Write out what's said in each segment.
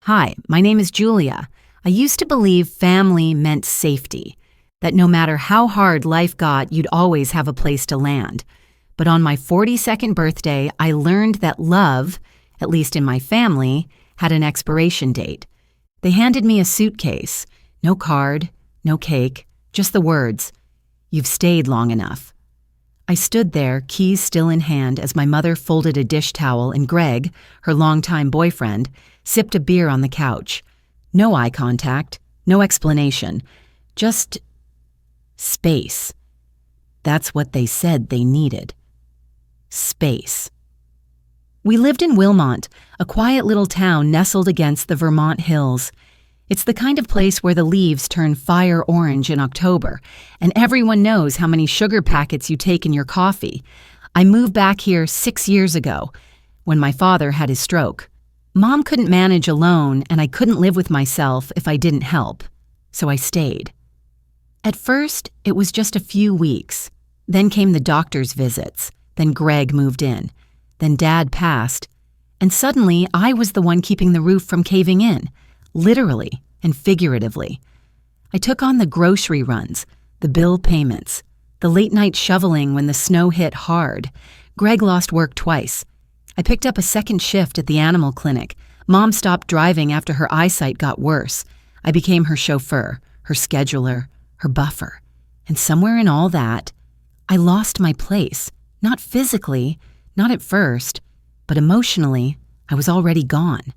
Hi, my name is Julia. I used to believe family meant safety, that no matter how hard life got, you'd always have a place to land. But on my 42nd birthday, I learned that love, at least in my family, had an expiration date. They handed me a suitcase. No card, no cake, just the words, "You've stayed long enough." I stood there, keys still in hand, as my mother folded a dish towel and Greg, her longtime boyfriend, sipped a beer on the couch. No eye contact, no explanation, just space. That's what they said they needed. Space. We lived in Wilmont, a quiet little town nestled against the Vermont hills. It's the kind of place where the leaves turn fire orange in October, and everyone knows how many sugar packets you take in your coffee. I moved back here 6 years ago, when my father had his stroke. Mom couldn't manage alone, and I couldn't live with myself if I didn't help, so I stayed. At first, it was just a few weeks. Then came the doctor's visits. Then Greg moved in. Then Dad passed. And suddenly, I was the one keeping the roof from caving in, literally and figuratively. I took on the grocery runs, the bill payments, the late-night shoveling when the snow hit hard. Greg lost work twice. I picked up a second shift at the animal clinic. Mom stopped driving after her eyesight got worse. I became her chauffeur, her scheduler, her buffer. And somewhere in all that, I lost my place. Not physically, not at first, but emotionally, I was already gone.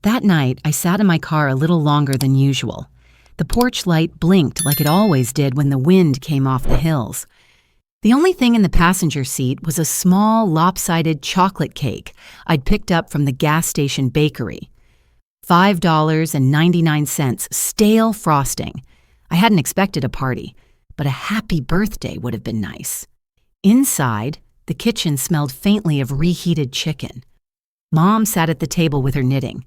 That night, I sat in my car a little longer than usual. The porch light blinked like it always did when the wind came off the hills. The only thing in the passenger seat was a small, lopsided chocolate cake I'd picked up from the gas station bakery. $5.99, stale frosting. I hadn't expected a party, but a happy birthday would have been nice. Inside, the kitchen smelled faintly of reheated chicken. Mom sat at the table with her knitting.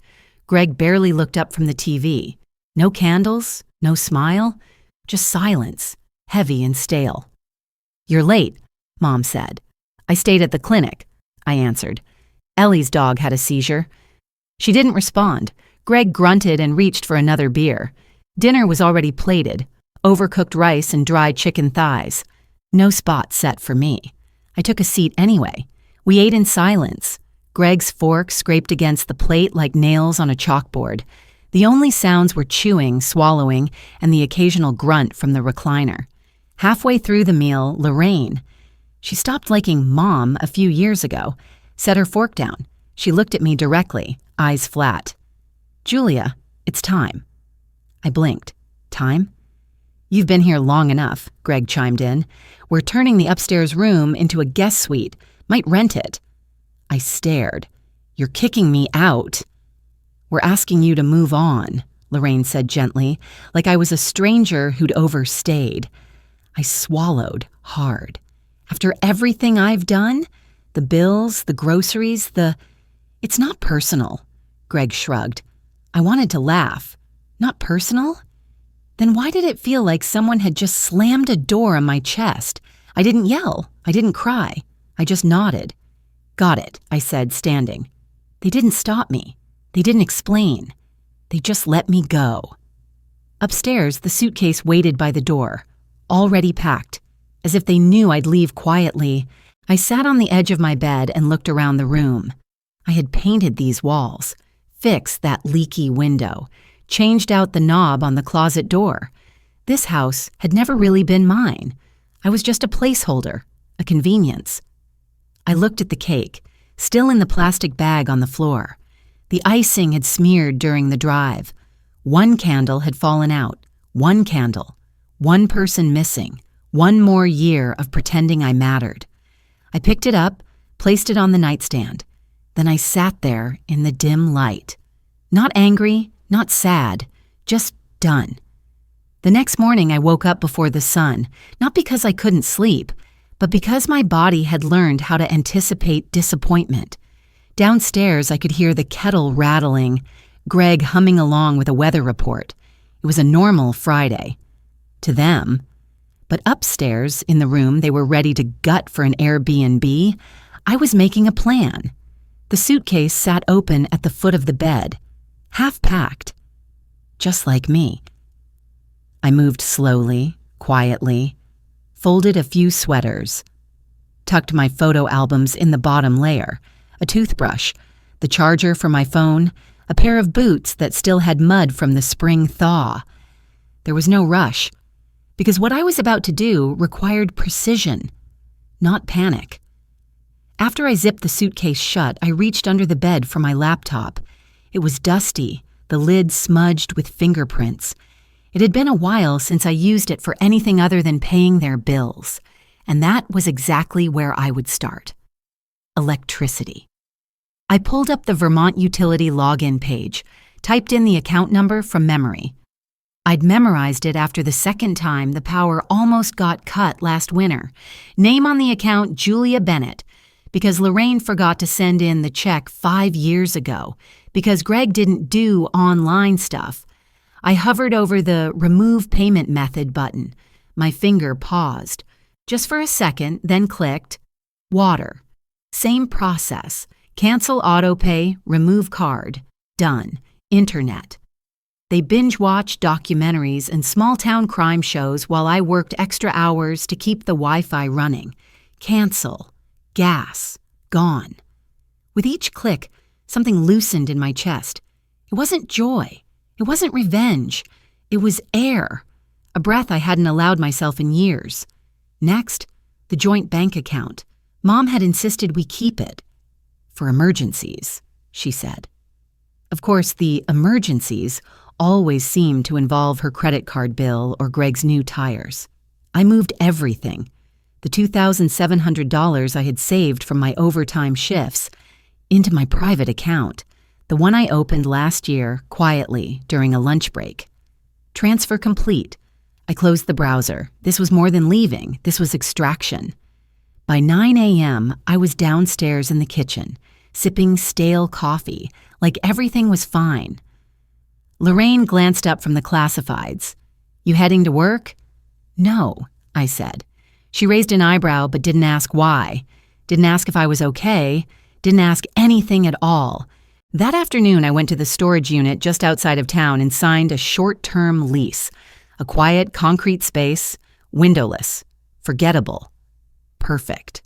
Greg barely looked up from the TV. No candles, no smile, just silence, heavy and stale. "You're late," Mom said. "I stayed at the clinic," I answered. "Ellie's dog had a seizure." She didn't respond. Greg grunted and reached for another beer. Dinner was already plated, overcooked rice and dry chicken thighs. No spot set for me. I took a seat anyway. We ate in silence. Greg's fork scraped against the plate like nails on a chalkboard. The only sounds were chewing, swallowing, and the occasional grunt from the recliner. Halfway through the meal, Lorraine, she stopped liking Mom a few years ago, set her fork down. She looked at me directly, eyes flat. "Julia, it's time." I blinked. "Time?" "You've been here long enough," Greg chimed in. "We're turning the upstairs room into a guest suite. Might rent it." I stared. "You're kicking me out." "We're asking you to move on," Lorraine said gently, like I was a stranger who'd overstayed. I swallowed hard. After everything I've done, the bills, the groceries, It's not personal, Greg shrugged. I wanted to laugh. Not personal? Then why did it feel like someone had just slammed a door on my chest? I didn't yell. I didn't cry. I just nodded. "Got it," I said, standing. They didn't stop me. They didn't explain. They just let me go. Upstairs, the suitcase waited by the door, already packed. As if they knew I'd leave quietly, I sat on the edge of my bed and looked around the room. I had painted these walls, fixed that leaky window, changed out the knob on the closet door. This house had never really been mine. I was just a placeholder, a convenience. I looked at the cake, still in the plastic bag on the floor. The icing had smeared during the drive. One candle had fallen out. One candle. One person missing. One more year of pretending I mattered. I picked it up, placed it on the nightstand. Then I sat there in the dim light. Not angry, not sad, just done. The next morning I woke up before the sun, not because I couldn't sleep, but because my body had learned how to anticipate disappointment. Downstairs I could hear the kettle rattling, Greg humming along with a weather report. It was a normal Friday. To them. But upstairs, in the room they were ready to gut for an Airbnb, I was making a plan. The suitcase sat open at the foot of the bed. half-packed, just like me. I moved slowly, quietly, folded a few sweaters, tucked my photo albums in the bottom layer, a toothbrush, the charger for my phone, a pair of boots that still had mud from the spring thaw. There was no rush, because what I was about to do required precision, not panic. After I zipped the suitcase shut, I reached under the bed for my laptop. It was dusty, the lid smudged with fingerprints. It had been a while since I used it for anything other than paying their bills, and that was exactly where I would start. Electricity. I pulled up the Vermont utility login page, typed in the account number from memory. I'd memorized it after the second time the power almost got cut last winter. Name on the account, Julia Bennett, because Lorraine forgot to send in the check 5 years ago, because Greg didn't do online stuff. I hovered over the Remove Payment Method button. My finger paused. Just for a second, then clicked Water. Same process. Cancel autopay, remove card. Done. Internet. They binge-watched documentaries and small-town crime shows while I worked extra hours to keep the Wi-Fi running. Cancel. Gas. Gone. With each click, something loosened in my chest. It wasn't joy. It wasn't revenge. It was air. A breath I hadn't allowed myself in years. Next, the joint bank account. Mom had insisted we keep it. For emergencies, she said. Of course, the emergencies always seemed to involve her credit card bill or Greg's new tires. I moved everything. The $2,700 I had saved from my overtime shifts into my private account, the one I opened last year quietly during a lunch break. Transfer complete. I closed the browser. This was more than leaving. This was extraction. By 9 a.m., I was downstairs in the kitchen, sipping stale coffee, like everything was fine. Lorraine glanced up from the classifieds. "You heading to work?" "No," I said. She raised an eyebrow but didn't ask why. Didn't ask if I was okay. Didn't ask anything at all. That afternoon, I went to the storage unit just outside of town and signed a short-term lease. A quiet, concrete space, windowless, forgettable. Perfect.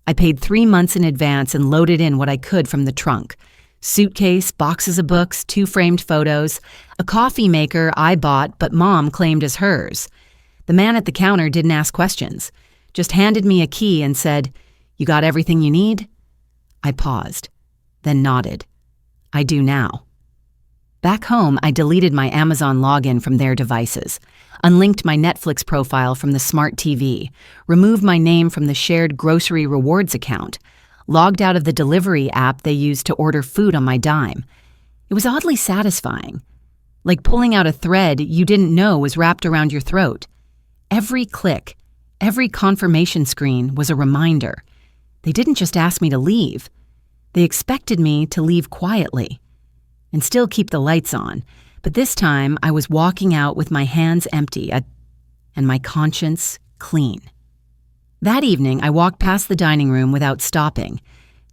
I paid 3 months in advance and loaded in what I could from the trunk. Suitcase, boxes of books, 2 framed photos, a coffee maker I bought but Mom claimed as hers. The man at the counter didn't ask questions, just handed me a key and said, "You got everything you need?" I paused, then nodded. I do now. Back home, I deleted my Amazon login from their devices, unlinked my Netflix profile from the smart TV, removed my name from the shared grocery rewards account, logged out of the delivery app they used to order food on my dime. It was oddly satisfying, like pulling out a thread you didn't know was wrapped around your throat. Every click, every confirmation screen was a reminder. They didn't just ask me to leave. They expected me to leave quietly and still keep the lights on, but this time I was walking out with my hands empty and my conscience clean. That evening, I walked past the dining room without stopping.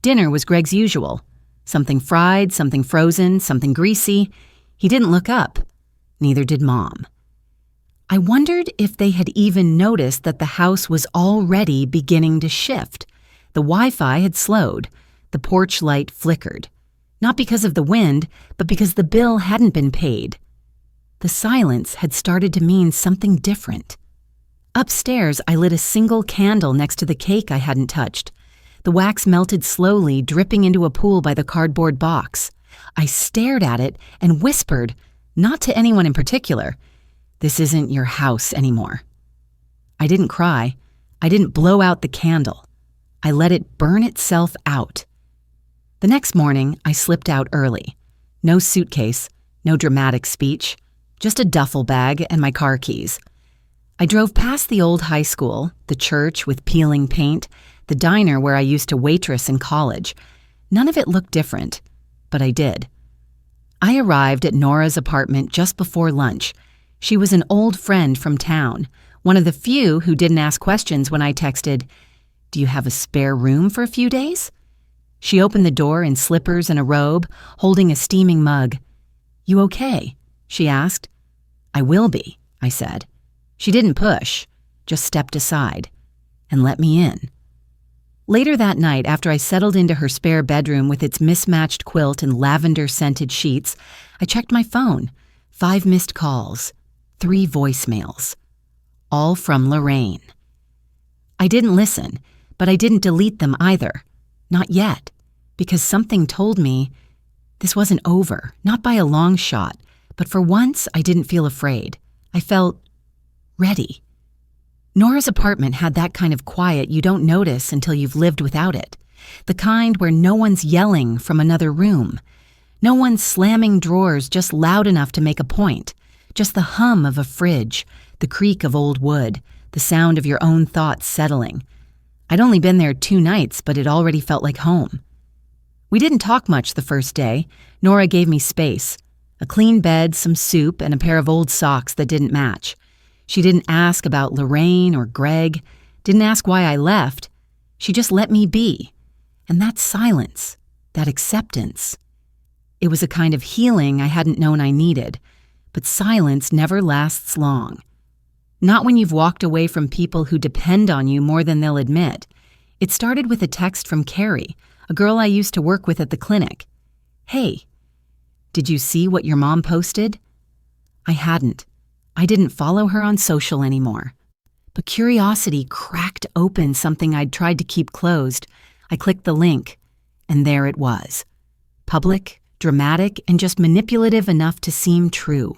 Dinner was Greg's usual. Something fried, something frozen, something greasy. He didn't look up. Neither did Mom. I wondered if they had even noticed that the house was already beginning to shift. The Wi-Fi had slowed. The porch light flickered. Not because of the wind, but because the bill hadn't been paid. The silence had started to mean something different. Upstairs, I lit a single candle next to the cake I hadn't touched. The wax melted slowly, dripping into a pool by the cardboard box. I stared at it and whispered, not to anyone in particular, "This isn't your house anymore." I didn't cry. I didn't blow out the candle. I let it burn itself out. The next morning, I slipped out early. No suitcase, no dramatic speech, just a duffel bag and my car keys. I drove past the old high school, the church with peeling paint, the diner where I used to waitress in college. None of it looked different, but I did. I arrived at Nora's apartment just before lunch. She was an old friend from town, one of the few who didn't ask questions when I texted, "Do you have a spare room for a few days?" She opened the door in slippers and a robe, holding a steaming mug. "You okay?" she asked. "I will be," I said. She didn't push, just stepped aside and let me in. Later that night, after I settled into her spare bedroom with its mismatched quilt and lavender-scented sheets, I checked my phone. 5 missed calls, 3 voicemails, all from Lorraine. I didn't listen, but I didn't delete them either. Not yet, because something told me this wasn't over, not by a long shot, but for once I didn't feel afraid. I felt ready. Nora's apartment had that kind of quiet you don't notice until you've lived without it. The kind where no one's yelling from another room. No one's slamming drawers just loud enough to make a point. Just the hum of a fridge, the creak of old wood, the sound of your own thoughts settling. I'd only been there 2 nights, but it already felt like home. We didn't talk much the first day. Nora gave me space. A clean bed, some soup, and a pair of old socks that didn't match. She didn't ask about Lorraine or Greg, didn't ask why I left. She just let me be. And that silence, that acceptance. It was a kind of healing I hadn't known I needed. But silence never lasts long. Not when you've walked away from people who depend on you more than they'll admit. It started with a text from Carrie, a girl I used to work with at the clinic. "Hey, did you see what your mom posted?" I hadn't. I didn't follow her on social anymore. But curiosity cracked open something I'd tried to keep closed. I clicked the link, and there it was. Public, dramatic, and just manipulative enough to seem true.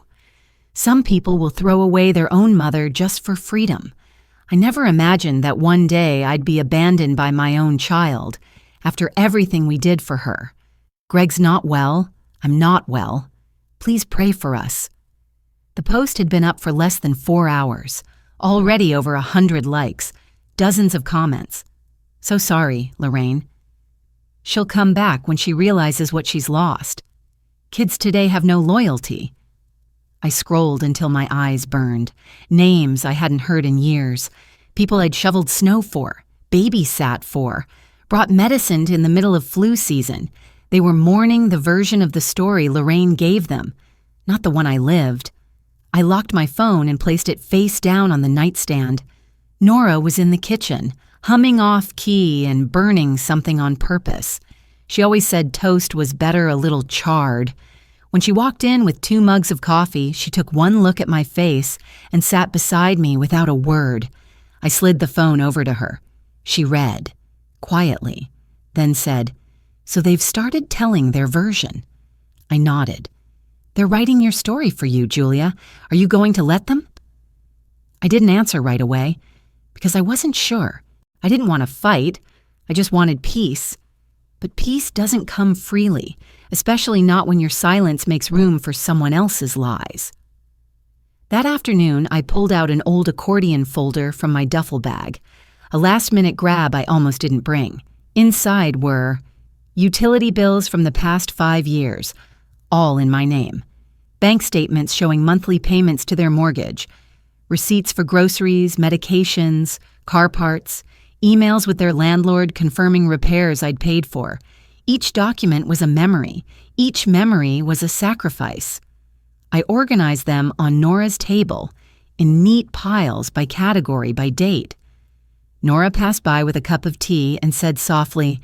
Some people will throw away their own mother just for freedom. I never imagined that one day I'd be abandoned by my own child, after everything we did for her. Greg's not well. I'm not well. Please pray for us. The post had been up for less than 4 hours, already over 100 likes, dozens of comments. So sorry, Lorraine. She'll come back when she realizes what she's lost. Kids today have no loyalty. I scrolled until my eyes burned. Names I hadn't heard in years. People I'd shoveled snow for, babysat for, brought medicine in the middle of flu season. They were mourning the version of the story Lorraine gave them, not the one I lived. I locked my phone and placed it face down on the nightstand. Nora was in the kitchen, humming off key and burning something on purpose. She always said toast was better a little charred. When she walked in with 2 mugs of coffee, she took one look at my face and sat beside me without a word. I slid the phone over to her. She read, quietly, then said, "So they've started telling their version." I nodded. "They're writing your story for you, Julia. Are you going to let them?" I didn't answer right away, because I wasn't sure. I didn't want to fight. I just wanted peace. But peace doesn't come freely, especially not when your silence makes room for someone else's lies. That afternoon, I pulled out an old accordion folder from my duffel bag, a last-minute grab I almost didn't bring. Inside were utility bills from the past 5 years, all in my name. Bank statements showing monthly payments to their mortgage. Receipts for groceries, medications, car parts. Emails with their landlord confirming repairs I'd paid for. Each document was a memory. Each memory was a sacrifice. I organized them on Nora's table, in neat piles by category, by date. Nora passed by with a cup of tea and said softly,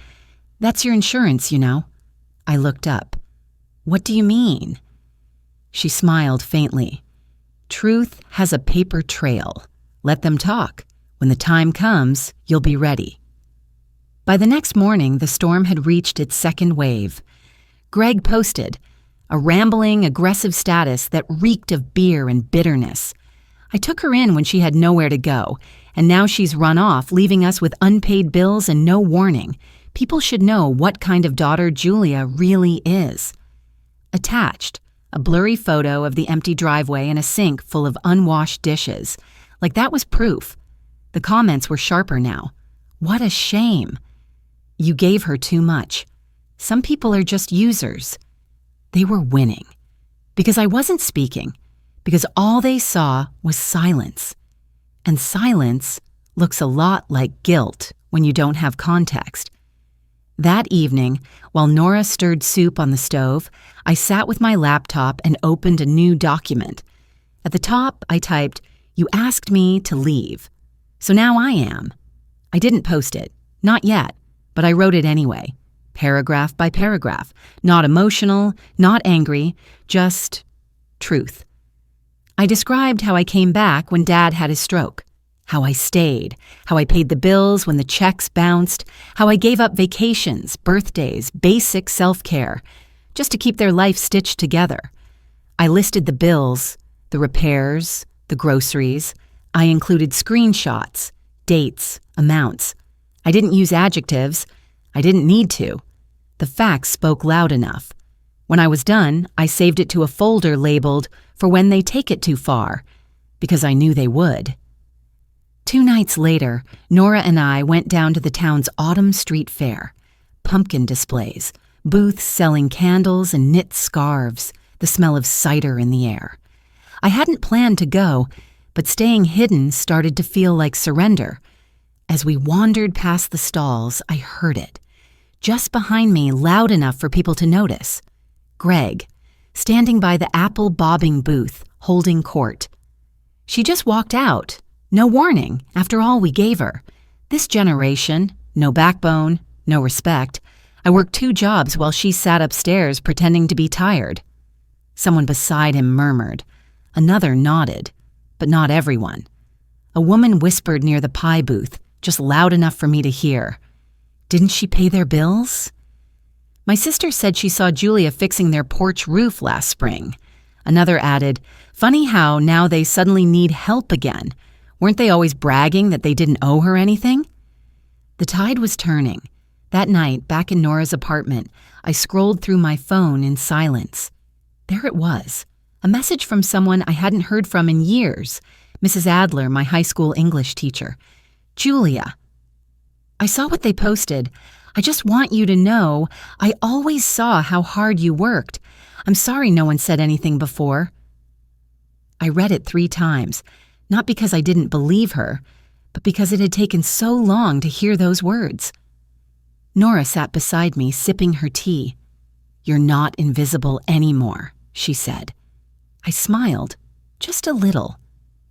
"That's your insurance, you know." I looked up. "What do you mean?" She smiled faintly. "Truth has a paper trail. Let them talk. When the time comes, you'll be ready." By the next morning, the storm had reached its second wave. Greg posted, a rambling, aggressive status that reeked of beer and bitterness. I took her in when she had nowhere to go, and now she's run off, leaving us with unpaid bills and no warning. People should know what kind of daughter Julia really is. Attached, a blurry photo of the empty driveway and a sink full of unwashed dishes. Like that was proof. The comments were sharper now. "What a shame. You gave her too much. Some people are just users." They were winning. Because I wasn't speaking. Because all they saw was silence. And silence looks a lot like guilt when you don't have context. That evening, while Nora stirred soup on the stove, I sat with my laptop and opened a new document. At the top, I typed, "You asked me to leave. So now I am." I didn't post it. Not yet. But I wrote it anyway. Paragraph by paragraph. Not emotional, not angry, just truth. I described how I came back when Dad had his stroke. How I stayed, how I paid the bills when the checks bounced, how I gave up vacations, birthdays, basic self-care, just to keep their life stitched together. I listed the bills, the repairs, the groceries. I included screenshots, dates, amounts. I didn't use adjectives. I didn't need to. The facts spoke loud enough. When I was done, I saved it to a folder labeled, "For when they take it too far," because I knew they would. 2 nights later, Nora and I went down to the town's autumn street fair. Pumpkin displays, booths selling candles and knit scarves, the smell of cider in the air. I hadn't planned to go, but staying hidden started to feel like surrender. As we wandered past the stalls, I heard it. Just behind me, loud enough for people to notice. Greg, standing by the apple bobbing booth, holding court. She just walked out. No warning, after all we gave her. This generation, no backbone, no respect. I worked 2 jobs while she sat upstairs pretending to be tired. Someone beside him murmured. Another nodded, but not everyone. A woman whispered near the pie booth, just loud enough for me to hear. Didn't she pay their bills? My sister said she saw Julia fixing their porch roof last spring. Another added, funny how now they suddenly need help again. Weren't they always bragging that they didn't owe her anything? The tide was turning. That night, back in Nora's apartment, I scrolled through my phone in silence. There it was, a message from someone I hadn't heard from in years, Mrs. Adler, my high school English teacher. Julia. I saw what they posted. I just want you to know I always saw how hard you worked. I'm sorry no one said anything before. I read it 3 times. Not because I didn't believe her, but because it had taken so long to hear those words. Nora sat beside me, sipping her tea. "You're not invisible anymore," she said. I smiled, just a little,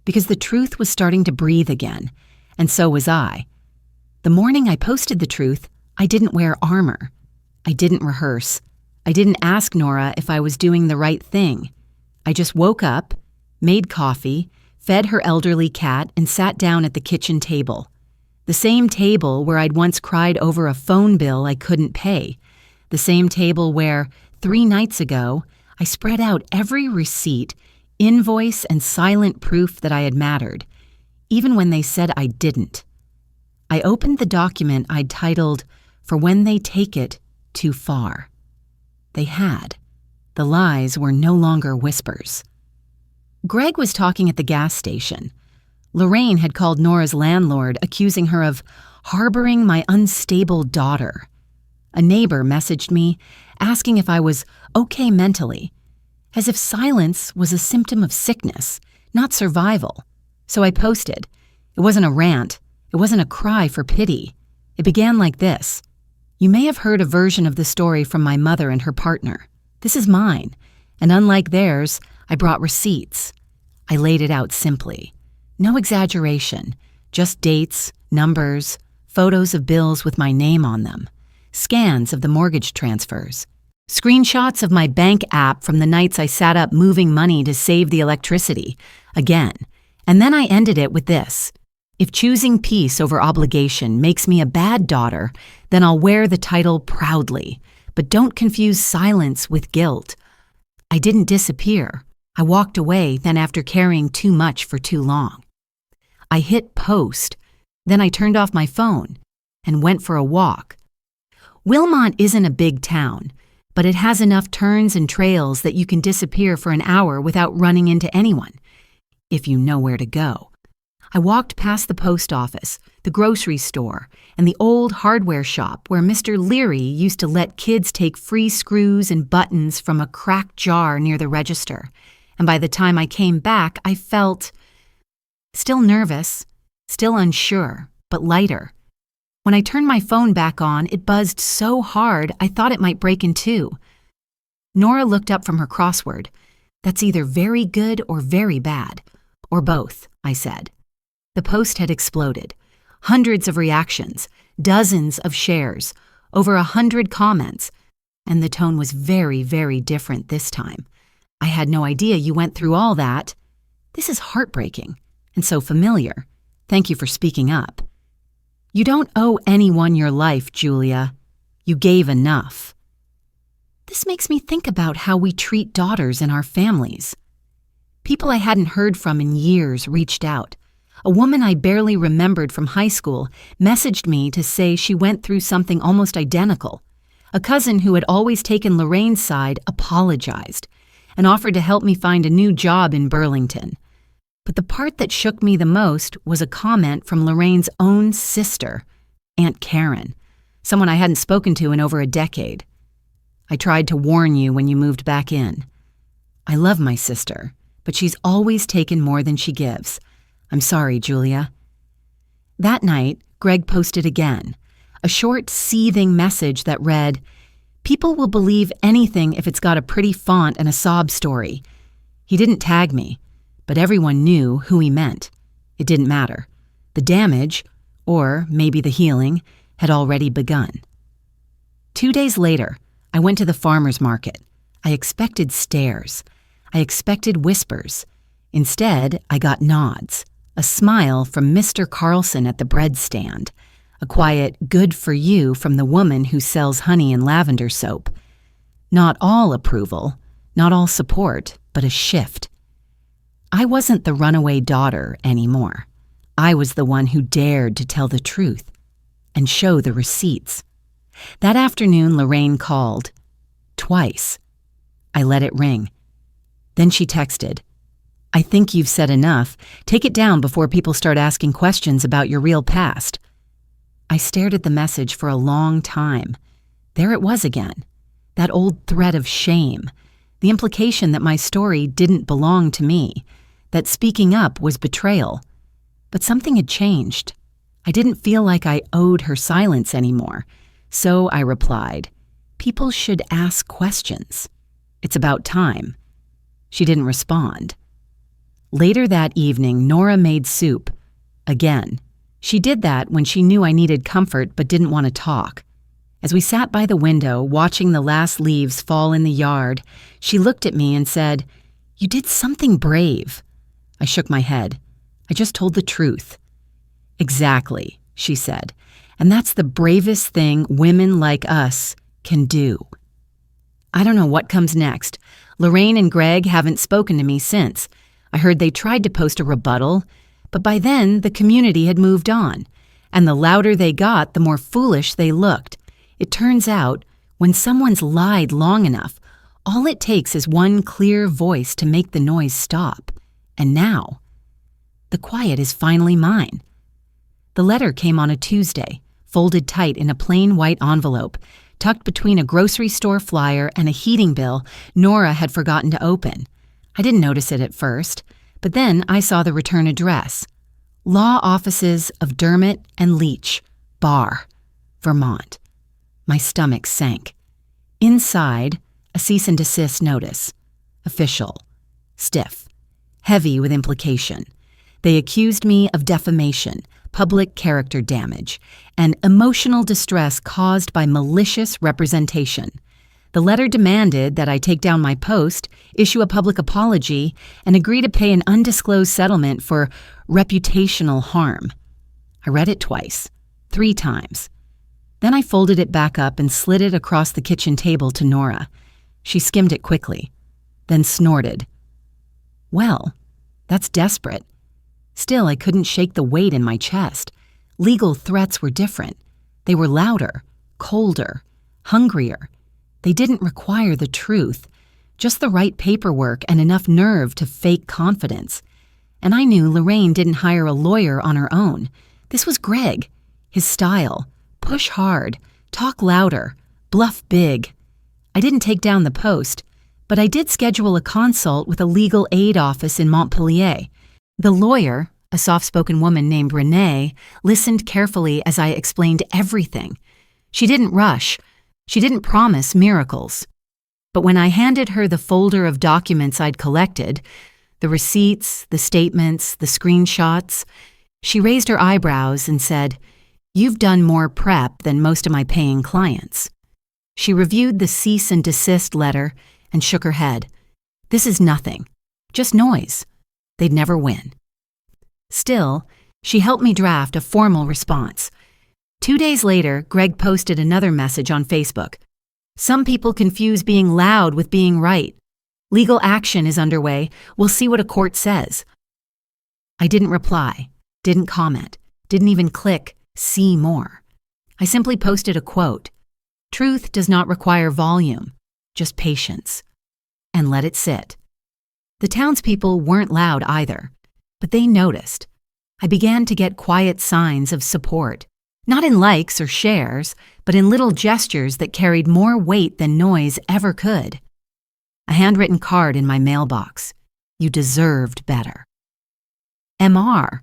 because the truth was starting to breathe again, and so was I. The morning I posted the truth, I didn't wear armor. I didn't rehearse. I didn't ask Nora if I was doing the right thing. I just woke up, made coffee, fed her elderly cat, and sat down at the kitchen table. The same table where I'd once cried over a phone bill I couldn't pay. The same table where, 3 nights ago, I spread out every receipt, invoice, and silent proof that I had mattered, even when they said I didn't. I opened the document I'd titled, "For when they take it too far." They had. The lies were no longer whispers. Greg was talking at the gas station. Lorraine had called Nora's landlord, accusing her of harboring my unstable daughter. A neighbor messaged me, asking if I was okay mentally, as if silence was a symptom of sickness, not survival. So I posted. It wasn't a rant. It wasn't a cry for pity. It began like this. You may have heard a version of the story from my mother and her partner. This is mine, and unlike theirs, I brought receipts. I laid it out simply. No exaggeration, just dates, numbers, photos of bills with my name on them, scans of the mortgage transfers, screenshots of my bank app from the nights I sat up moving money to save the electricity, again. And then I ended it with this. If choosing peace over obligation makes me a bad daughter, then I'll wear the title proudly. But don't confuse silence with guilt. I didn't disappear. I walked away then after carrying too much for too long. I hit post, then I turned off my phone and went for a walk. Wilmot isn't a big town, but it has enough turns and trails that you can disappear for an hour without running into anyone, if you know where to go. I walked past the post office, the grocery store, and the old hardware shop where Mr. Leary used to let kids take free screws and buttons from a cracked jar near the register. And by the time I came back, I felt still nervous, still unsure, but lighter. When I turned my phone back on, it buzzed so hard I thought it might break in two. Nora looked up from her crossword. "That's either very good or very bad. Or both," I said. The post had exploded. Hundreds of reactions, dozens of shares, over 100 comments, and the tone was very, very different this time. "I had no idea you went through all that. This is heartbreaking and so familiar. Thank you for speaking up. You don't owe anyone your life, Julia. You gave enough." This makes me think about how we treat daughters in our families. People I hadn't heard from in years reached out. A woman I barely remembered from high school messaged me to say she went through something almost identical. A cousin who had always taken Lorraine's side apologized and offered to help me find a new job in Burlington. But the part that shook me the most was a comment from Lorraine's own sister, Aunt Karen, someone I hadn't spoken to in over a decade. "I tried to warn you when you moved back in. I love my sister, but she's always taken more than she gives. I'm sorry, Julia." That night, Greg posted again, a short, seething message that read, "People will believe anything if it's got a pretty font and a sob story." He didn't tag me, but everyone knew who he meant. It didn't matter. The damage, or maybe the healing, had already begun. 2 days later, I went to the farmer's market. I expected stares. I expected whispers. Instead, I got nods, a smile from Mr. Carlson at the bread stand, a quiet "good for you" from the woman who sells honey and lavender soap. Not all approval, not all support, but a shift. I wasn't the runaway daughter anymore. I was the one who dared to tell the truth and show the receipts. That afternoon, Lorraine called. Twice. I let it ring. Then she texted, "I think you've said enough. Take it down before people start asking questions about your real past." I stared at the message for a long time. There it was again. That old thread of shame. The implication that my story didn't belong to me. That speaking up was betrayal. But something had changed. I didn't feel like I owed her silence anymore. So I replied, "People should ask questions. It's about time." She didn't respond. Later that evening, Nora made soup. Again. She did that when she knew I needed comfort but didn't want to talk. As we sat by the window, watching the last leaves fall in the yard, she looked at me and said, "You did something brave." I shook my head. "I just told the truth." "Exactly," she said. "And that's the bravest thing women like us can do." I don't know what comes next. Lorraine and Greg haven't spoken to me since. I heard they tried to post a rebuttal, but by then the community had moved on, and the louder they got, the more foolish they looked. It turns out, when someone's lied long enough, all it takes is one clear voice to make the noise stop. And now, the quiet is finally mine. The letter came on a Tuesday, folded tight in a plain white envelope, tucked between a grocery store flyer and a heating bill Nora had forgotten to open. I didn't notice it at first, but then I saw the return address. Law Offices of Dermott and Leach, Bar, Vermont. My stomach sank. Inside, a cease and desist notice. Official. Stiff. Heavy with implication. They accused me of defamation, public character damage, and emotional distress caused by malicious representation. The letter demanded that I take down my post, issue a public apology, and agree to pay an undisclosed settlement for reputational harm. I read it twice, 3 times. Then I folded it back up and slid it across the kitchen table to Nora. She skimmed it quickly, then snorted. Well, that's desperate. Still, I couldn't shake the weight in my chest. Legal threats were different. They were louder, colder, hungrier. They didn't require the truth, just the right paperwork and enough nerve to fake confidence. And I knew Lorraine didn't hire a lawyer on her own. This was Greg. His style. Push hard, talk louder, bluff big. I didn't take down the post, but I did schedule a consult with a legal aid office in Montpelier. The lawyer, a soft-spoken woman named Renee, listened carefully as I explained everything. She didn't rush. She didn't promise miracles. But when I handed her the folder of documents I'd collected, the receipts, the statements, the screenshots, she raised her eyebrows and said, "You've done more prep than most of my paying clients." She reviewed the cease and desist letter and shook her head. "This is nothing. Just noise. They'd never win." Still, she helped me draft a formal response. 2 days later, Greg posted another message on Facebook. "Some people confuse being loud with being right. Legal action is underway. We'll see what a court says." I didn't reply, didn't comment, didn't even click "see more." I simply posted a quote. "Truth does not require volume, just patience." And let it sit. The townspeople weren't loud either, but they noticed. I began to get quiet signs of support, not in likes or shares, but in little gestures that carried more weight than noise ever could. A handwritten card in my mailbox. "You deserved better." MR,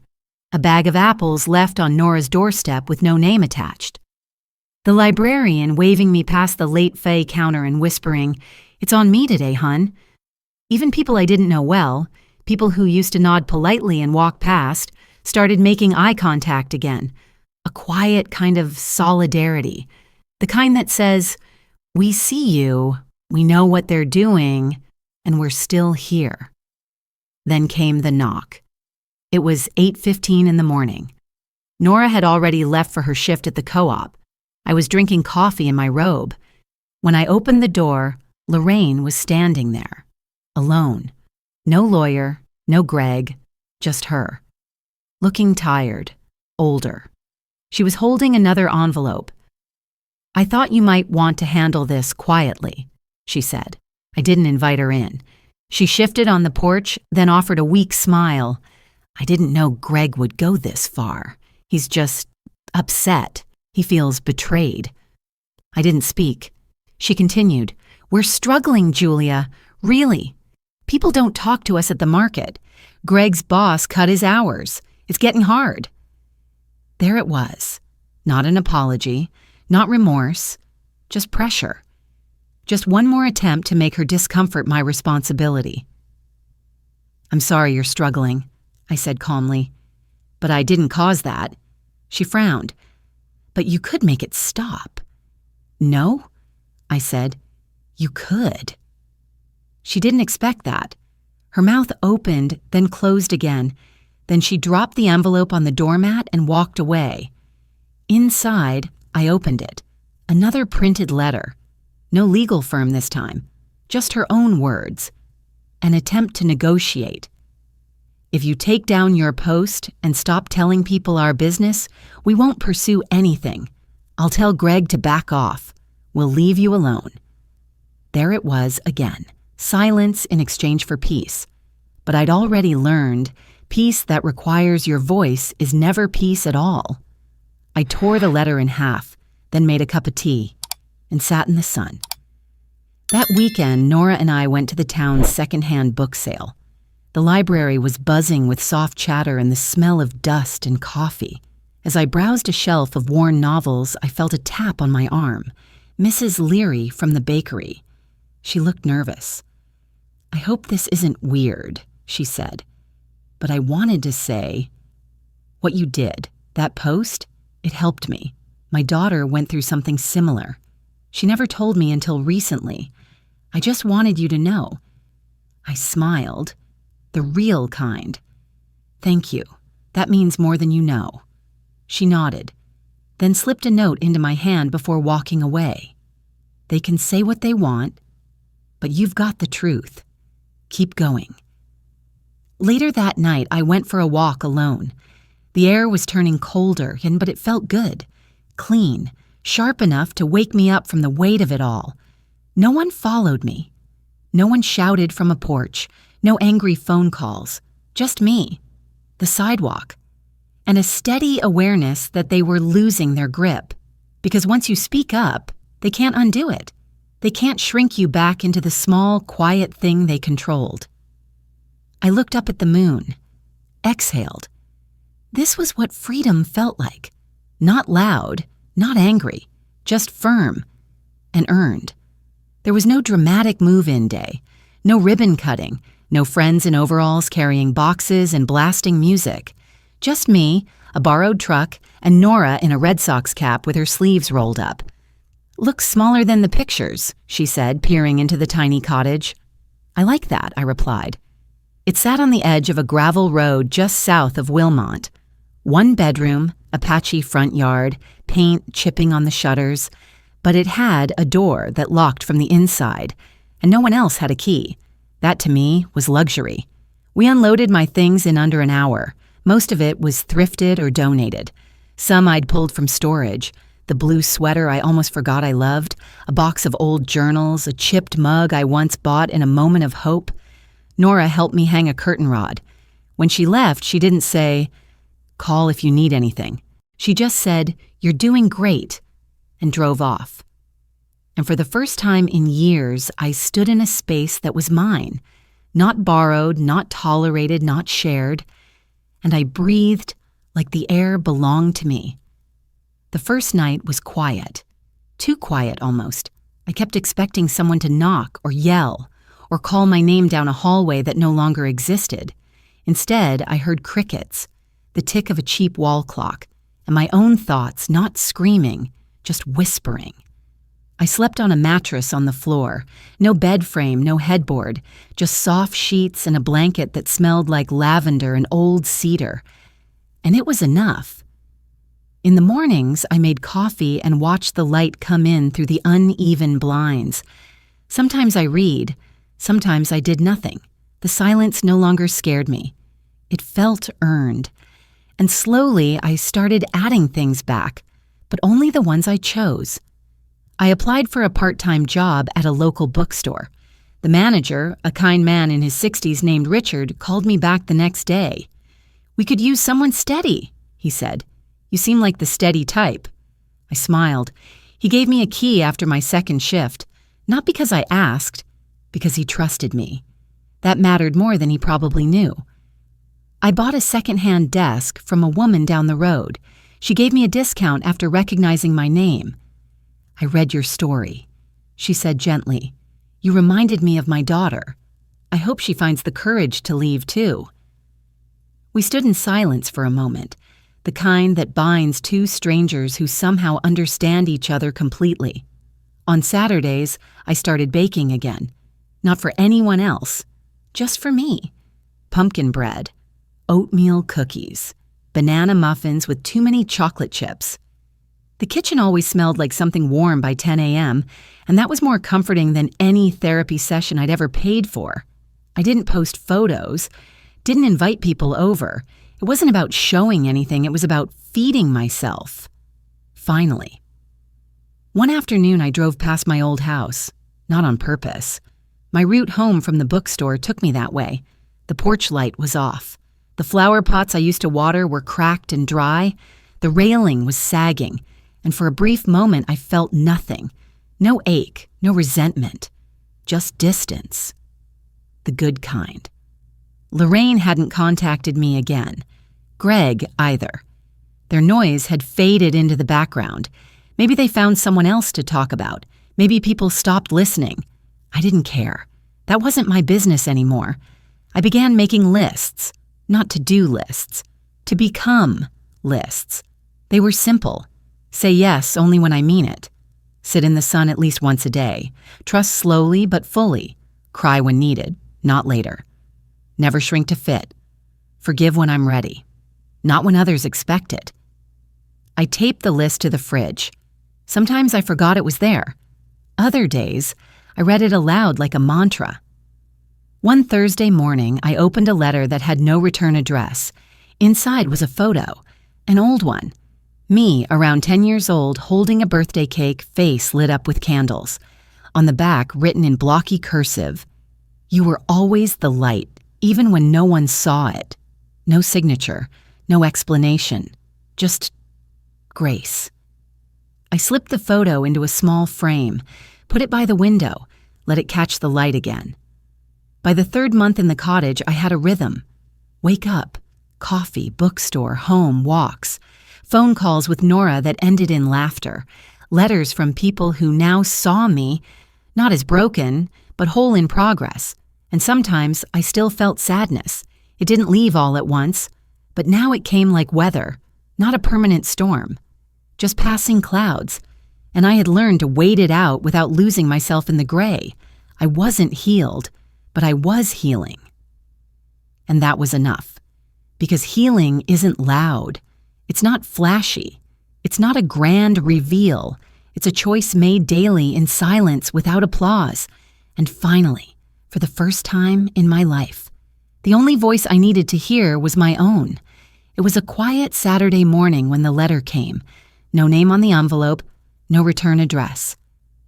a bag of apples left on Nora's doorstep with no name attached. The librarian waving me past the late Fay counter and whispering, "It's on me today, hun." Even people I didn't know well, people who used to nod politely and walk past, started making eye contact again. A quiet kind of solidarity. The kind that says, "We see you, we know what they're doing, and we're still here." Then came the knock. It was 8:15 in the morning. Nora had already left for her shift at the co-op. I was drinking coffee in my robe. When I opened the door, Lorraine was standing there, alone. No lawyer, no Greg, just her. Looking tired, older. She was holding another envelope. "I thought you might want to handle this quietly," she said. I didn't invite her in. She shifted on the porch, then offered a weak smile. "I didn't know Greg would go this far. He's just upset. He feels betrayed." I didn't speak. She continued, "We're struggling, Julia. Really. People don't talk to us at the market. Greg's boss cut his hours. It's getting hard." There it was. Not an apology, not remorse, just pressure. Just one more attempt to make her discomfort my responsibility. "I'm sorry you're struggling," I said calmly. "But I didn't cause that." She frowned. "But you could make it stop." "No?" I said. "You could." She didn't expect that. Her mouth opened, then closed again. Then she dropped the envelope on the doormat and walked away. Inside, I opened it. Another printed letter. No legal firm this time. Just her own words. An attempt to negotiate. "If you take down your post and stop telling people our business, we won't pursue anything. I'll tell Greg to back off. We'll leave you alone." There it was again. Silence in exchange for peace. But I'd already learned peace that requires your voice is never peace at all. I tore the letter in half, then made a cup of tea, and sat in the sun. That weekend, Nora and I went to the town's second-hand book sale. The library was buzzing with soft chatter and the smell of dust and coffee. As I browsed a shelf of worn novels, I felt a tap on my arm. Mrs. Leary from the bakery. She looked nervous. "I hope this isn't weird," she said. But I wanted to say, "What you did, that post, it helped me. My daughter went through something similar. She never told me until recently. I just wanted you to know." I smiled. The real kind. "Thank you. That means more than you know." She nodded, then slipped a note into my hand before walking away. "They can say what they want, but you've got the truth. Keep going." Later that night, I went for a walk alone. The air was turning colder, but it felt good. Clean, sharp enough to wake me up from the weight of it all. No one followed me. No one shouted from a porch. No angry phone calls. Just me. The sidewalk. And a steady awareness that they were losing their grip. Because once you speak up, they can't undo it. They can't shrink you back into the small, quiet thing they controlled. I looked up at the moon. Exhaled. This was what freedom felt like. Not loud, not angry, just firm and earned. There was no dramatic move-in day, no ribbon cutting, no friends in overalls carrying boxes and blasting music. Just me, a borrowed truck, and Nora in a Red Sox cap with her sleeves rolled up. "Looks smaller than the pictures," she said, peering into the tiny cottage. "I like that," I replied. It sat on the edge of a gravel road just south of Wilmont. 1 bedroom, a patchy front yard, paint chipping on the shutters, but it had a door that locked from the inside, and no one else had a key. That, to me, was luxury. We unloaded my things in under an hour. Most of it was thrifted or donated. Some I'd pulled from storage. The blue sweater I almost forgot I loved, a box of old journals, a chipped mug I once bought in a moment of hope. Nora helped me hang a curtain rod. When she left, she didn't say, "Call if you need anything." She just said, "You're doing great," and drove off. And for the first time in years, I stood in a space that was mine, not borrowed, not tolerated, not shared, and I breathed like the air belonged to me. The first night was quiet, too quiet almost. I kept expecting someone to knock or yell or call my name down a hallway that no longer existed. Instead, I heard crickets, the tick of a cheap wall clock, and my own thoughts not screaming, just whispering. I slept on a mattress on the floor, no bed frame, no headboard, just soft sheets and a blanket that smelled like lavender and old cedar. And it was enough. In the mornings, I made coffee and watched the light come in through the uneven blinds. Sometimes I read, sometimes I did nothing. The silence no longer scared me. It felt earned. And slowly, I started adding things back, but only the ones I chose. I applied for a part-time job at a local bookstore. The manager, a kind man in his 60s named Richard, called me back the next day. "We could use someone steady," he said. "You seem like the steady type." I smiled. He gave me a key after my second shift, not because I asked, because he trusted me. That mattered more than he probably knew. I bought a second-hand desk from a woman down the road. She gave me a discount after recognizing my name. "I read your story," she said gently. "You reminded me of my daughter. I hope she finds the courage to leave, too." We stood in silence for a moment, the kind that binds two strangers who somehow understand each other completely. On Saturdays, I started baking again. Not for anyone else, just for me. Pumpkin bread, oatmeal cookies, banana muffins with too many chocolate chips. The kitchen always smelled like something warm by 10 a.m., and that was more comforting than any therapy session I'd ever paid for. I didn't post photos, didn't invite people over. It wasn't about showing anything, it was about feeding myself. Finally. One afternoon, I drove past my old house, not on purpose. My route home from the bookstore took me that way. The porch light was off. The flower pots I used to water were cracked and dry. The railing was sagging. And for a brief moment, I felt nothing. No ache, no resentment. Just distance. The good kind. Lorraine hadn't contacted me again. Greg either. Their noise had faded into the background. Maybe they found someone else to talk about. Maybe people stopped listening. I didn't care. That wasn't my business anymore. I began making lists. Not to-do lists. To become lists. They were simple. Say yes only when I mean it. Sit in the sun at least once a day. Trust slowly but fully. Cry when needed, not later. Never shrink to fit. Forgive when I'm ready. Not when others expect it. I taped the list to the fridge. Sometimes I forgot it was there. Other days, I read it aloud like a mantra. One Thursday morning, I opened a letter that had no return address. Inside was a photo, an old one. Me, around 10 years old, holding a birthday cake, face lit up with candles. On the back, written in blocky cursive, "You were always the light, even when no one saw it." No signature, no explanation, just grace. I slipped the photo into a small frame, put it by the window, let it catch the light again. By the third month in the cottage, I had a rhythm. Wake up, Coffee, bookstore, home, walks. Phone calls with Nora that ended in laughter. Letters from people who now saw me, not as broken, but whole in progress. And sometimes I still felt sadness. It didn't leave all at once, but now it came like weather, not a permanent storm. Just passing clouds. And I had learned to wait it out without losing myself in the gray. I wasn't healed, but I was healing. And that was enough. Because healing isn't loud. It's not flashy. It's not a grand reveal. It's a choice made daily in silence without applause. And finally, for the first time in my life, the only voice I needed to hear was my own. It was a quiet Saturday morning when the letter came. No name on the envelope, no return address.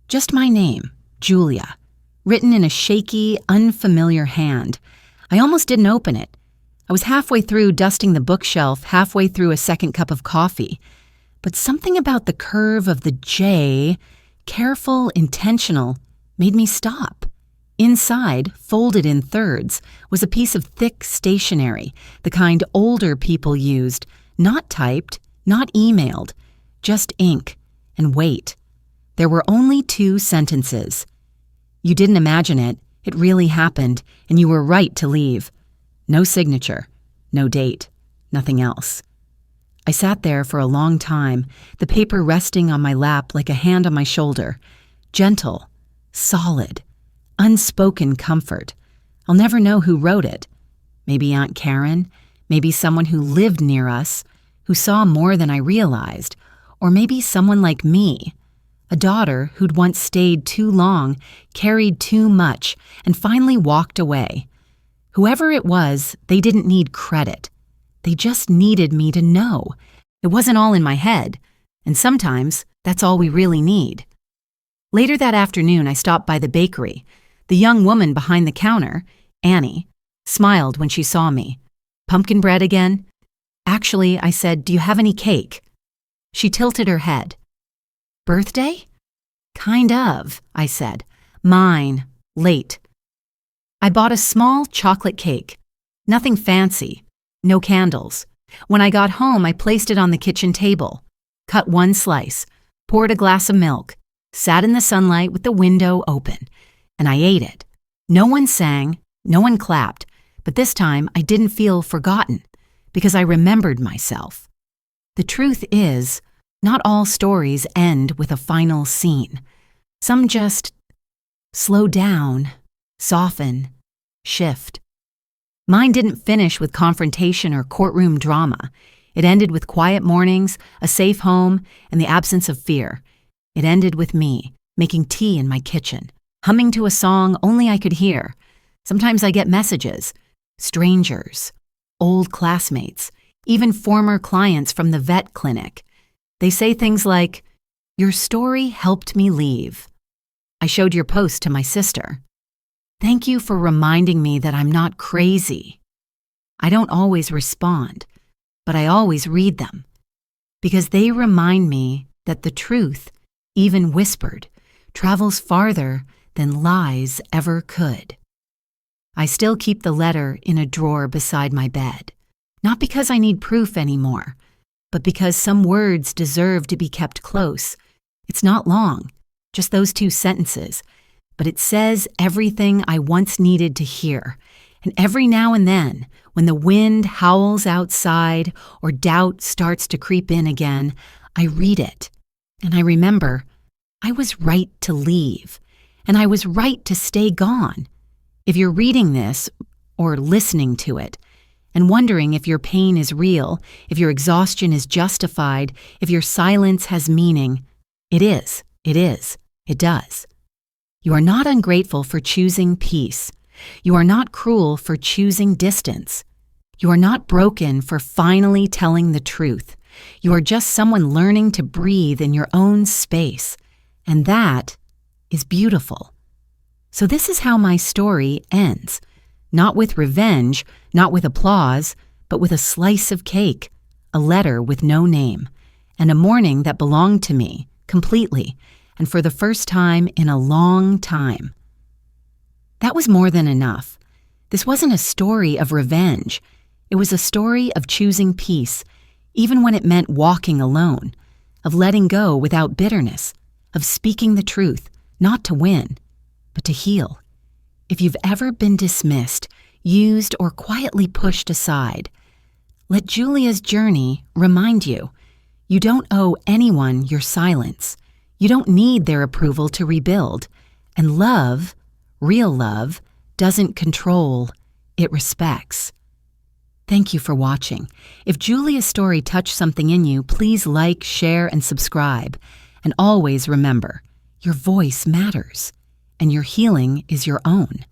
Just my name, Julia, written in a shaky, unfamiliar hand. I almost didn't open it. I was halfway through dusting the bookshelf, halfway through a second cup of coffee. But something about the curve of the J, careful, intentional, made me stop. Inside, folded in thirds, was a piece of thick stationery, the kind older people used, not typed, not emailed, just ink and weight. There were only 2 sentences. You didn't imagine it, it really happened, and you were right to leave. No signature, no date, nothing else. I sat there for a long time, the paper resting on my lap like a hand on my shoulder. Gentle, solid, unspoken comfort. I'll never know who wrote it. Maybe Aunt Karen, maybe someone who lived near us, who saw more than I realized, or maybe someone like me, a daughter who'd once stayed too long, carried too much, and finally walked away. Whoever it was, they didn't need credit. They just needed me to know. It wasn't all in my head, and sometimes that's all we really need. Later that afternoon, I stopped by the bakery. The young woman behind the counter, Annie, smiled when she saw me. "Pumpkin bread again?" "Actually," I said, "do you have any cake?" She tilted her head. "Birthday?" "Kind of," I said. "Mine, late." I bought a small chocolate cake. Nothing fancy. No candles. When I got home, I placed it on the kitchen table, cut 1 slice, poured a glass of milk, sat in the sunlight with the window open, and I ate it. No one sang, no one clapped, but this time I didn't feel forgotten because I remembered myself. The truth is, not all stories end with a final scene. Some just slow down, soften, shift. Mine didn't finish with confrontation or courtroom drama. It ended with quiet mornings, a safe home, and the absence of fear. It ended with me, making tea in my kitchen, humming to a song only I could hear. Sometimes I get messages, strangers, old classmates, even former clients from the vet clinic. They say things like, "Your story helped me leave. I showed your post to my sister. Thank you for reminding me that I'm not crazy." I don't always respond, but I always read them, because they remind me that the truth, even whispered, travels farther than lies ever could. I still keep the letter in a drawer beside my bed, not because I need proof anymore, but because some words deserve to be kept close. It's not long, just those 2 sentences, but it says everything I once needed to hear. And every now and then, when the wind howls outside or doubt starts to creep in again, I read it, and I remember I was right to leave, and I was right to stay gone. If you're reading this, or listening to it, and wondering if your pain is real, if your exhaustion is justified, if your silence has meaning, it is, it does. You are not ungrateful for choosing peace. You are not cruel for choosing distance. You are not broken for finally telling the truth. You are just someone learning to breathe in your own space. And that is beautiful. So this is how my story ends. Not with revenge, not with applause, but with a slice of cake, a letter with no name, and a morning that belonged to me, completely, and for the first time in a long time. That was more than enough. This wasn't a story of revenge. It was a story of choosing peace, even when it meant walking alone, of letting go without bitterness, of speaking the truth, not to win, but to heal. If you've ever been dismissed, used, or quietly pushed aside, let Julia's journey remind you, you don't owe anyone your silence. You don't need their approval to rebuild. And love, real love, doesn't control, it respects. Thank you for watching. If Julia's story touched something in you, please like, share, and subscribe. And always remember, your voice matters, and your healing is your own.